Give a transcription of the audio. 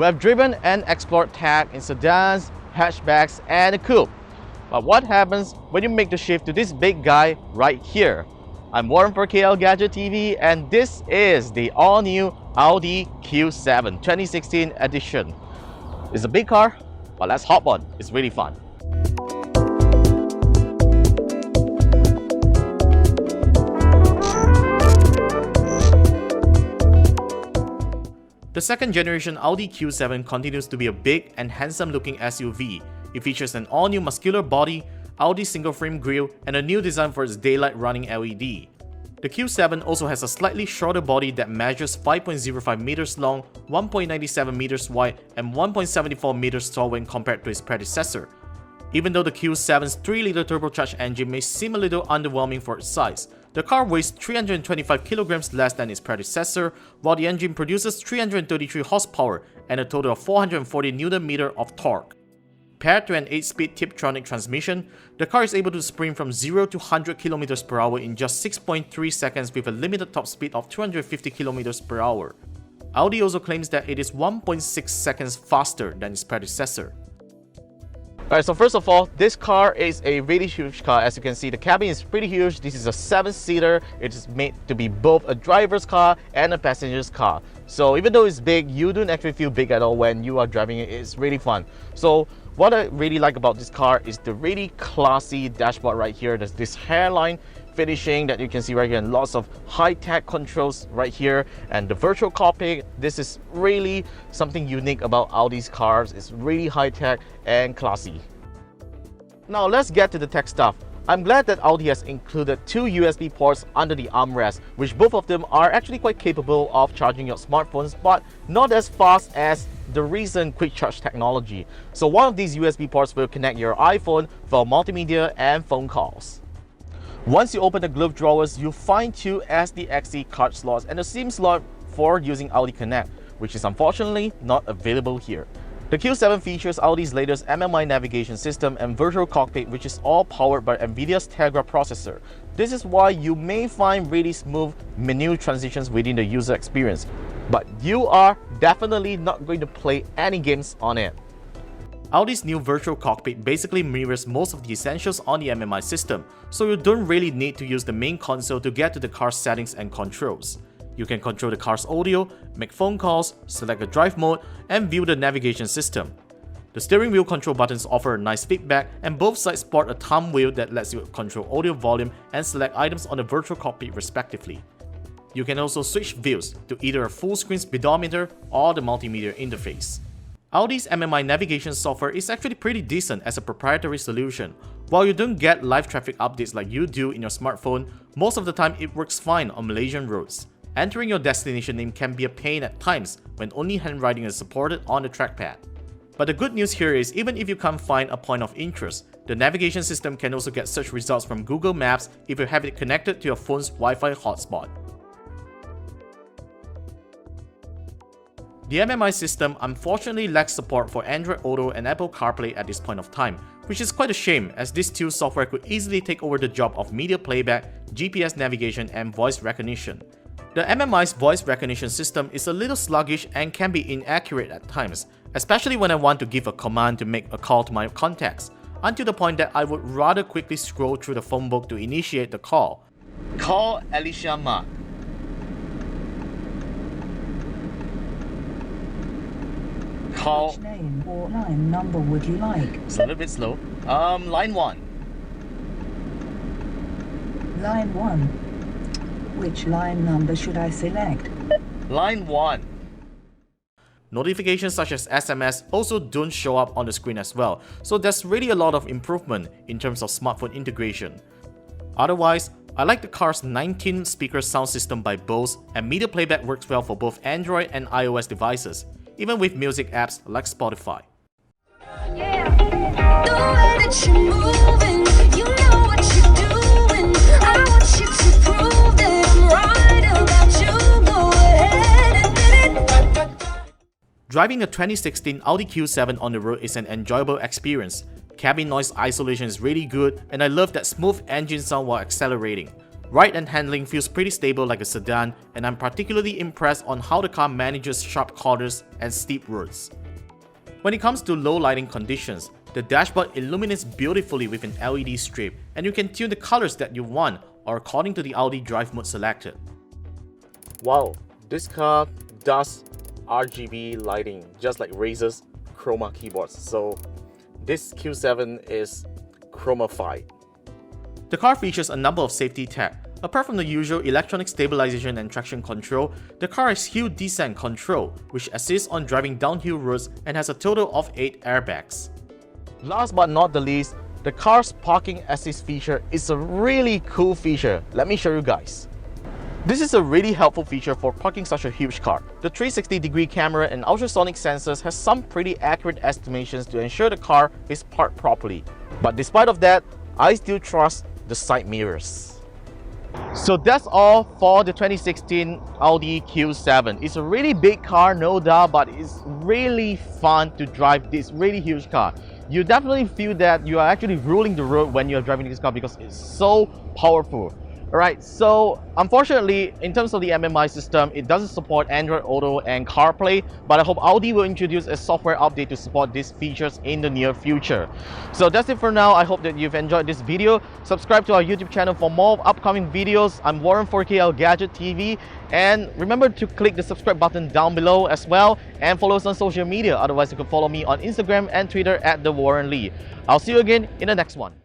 We have driven and explored tech in sedans, hatchbacks, and a coupe. But what happens when you make the shift to this big guy right here? I'm Warren for KLGadgetTV, and this is the all-new Audi Q7 2016 edition. It's a big car, but let's hop on. It's really fun. The second generation Audi Q7 continues to be a big and handsome looking SUV. It features an all-new muscular body, Audi single-frame grille, and a new design for its daylight running LED. The Q7 also has a slightly shorter body that measures 5.05 meters long, 1.97 meters wide, and 1.74 meters tall when compared to its predecessor. Even though the Q7's 3-liter turbocharged engine may seem a little underwhelming for its size, the car weighs 325 kilograms less than its predecessor, while the engine produces 333 horsepower and a total of 440 Nm of torque. Paired to an 8-speed Tiptronic transmission, the car is able to sprint from 0 to 100 km per hour in just 6.3 seconds with a limited top speed of 250 km per hour. Audi also claims that it is 1.6 seconds faster than its predecessor. Alright, so first of all, this car is a really huge car. As you can see, the cabin is pretty huge. This is a 7-seater. It is made to be both a driver's car and a passenger's car. So even though it's big, you don't actually feel big at all when you are driving it. It's really fun. So what I really like about this car is the really classy dashboard right here. There's this hairline finishing that you can see right here, and lots of high-tech controls right here, and the virtual cockpit. This is really something unique about Audi's cars. It's really high-tech and classy. Now let's get to the tech stuff. I'm glad that Audi has included 2 USB ports under the armrest, which both of them are actually quite capable of charging your smartphones, but not as fast as the recent quick charge technology. So one of these USB ports will connect your iPhone for multimedia and phone calls. Once you open the glove drawers, you'll find 2 SD-XD card slots and a SIM slot for using Audi Connect, which is unfortunately not available here. The Q7 features Audi's latest MMI Navigation system and virtual cockpit, which is all powered by NVIDIA's Tegra processor. This is why you may find really smooth menu transitions within the user experience, but you are definitely not going to play any games on it. Audi's new virtual cockpit basically mirrors most of the essentials on the MMI system, so you don't really need to use the main console to get to the car's settings and controls. You can control the car's audio, make phone calls, select a drive mode, and view the navigation system. The steering wheel control buttons offer a nice feedback, and both sides sport a thumb wheel that lets you control audio volume and select items on the virtual cockpit respectively. You can also switch views to either a full-screen speedometer or the multimedia interface. Audi's MMI Navigation software is actually pretty decent as a proprietary solution. While you don't get live traffic updates like you do in your smartphone, most of the time it works fine on Malaysian roads. Entering your destination name can be a pain at times when only handwriting is supported on the trackpad. But the good news here is, even if you can't find a point of interest, the navigation system can also get search results from Google Maps if you have it connected to your phone's Wi-Fi hotspot. The MMI system unfortunately lacks support for Android Auto and Apple CarPlay at this point of time, which is quite a shame as these two software could easily take over the job of media playback, GPS navigation, and voice recognition. The MMI's voice recognition system is a little sluggish and can be inaccurate at times, especially when I want to give a command to make a call to my contacts, until the point that I would rather quickly scroll through the phone book to initiate the call. Call Alicia Ma. Call. Which name or line number would you like? It's a little bit slow. Line 1. Line 1. Which line number should I select? Line 1. Notifications such as SMS also don't show up on the screen as well, so there's really a lot of improvement in terms of smartphone integration. Otherwise, I like the car's 19-speaker sound system by Bose, and media playback works well for both Android and iOS devices, even with music apps like Spotify. Driving a 2016 Audi Q7 on the road is an enjoyable experience. Cabin noise isolation is really good, and I love that smooth engine sound while accelerating. Ride and handling feels pretty stable like a sedan, and I'm particularly impressed on how the car manages sharp corners and steep roads. When it comes to low lighting conditions, the dashboard illuminates beautifully with an LED strip, and you can tune the colors that you want or according to the Audi drive mode selected. Wow, this car does RGB lighting just like Razer's Chroma keyboards, so this Q7 is chromified. The car features a number of safety tech. Apart from the usual electronic stabilization and traction control, the car has hill descent control, which assists on driving downhill roads and has a total of 8 airbags. Last but not the least, the car's parking assist feature is a really cool feature. Let me show you guys. This is a really helpful feature for parking such a huge car. The 360-degree camera and ultrasonic sensors has some pretty accurate estimations to ensure the car is parked properly. But despite of that, I still trust the side mirrors. So that's all for the 2016 Audi Q7. It's a really big car, no doubt, but it's really fun to drive this really huge car. You definitely feel that you are actually ruling the road when you're driving this car because it's so powerful. Alright, so unfortunately, in terms of the MMI system, it doesn't support Android Auto and CarPlay, but I hope Audi will introduce a software update to support these features in the near future. So that's it for now. I hope that you've enjoyed this video. Subscribe to our YouTube channel for more upcoming videos. I'm Warren for KLGadgetTV, and remember to click the subscribe button down below as well, and follow us on social media. Otherwise, you can follow me on Instagram and Twitter at TheWarrenLee. I'll see you again in the next one.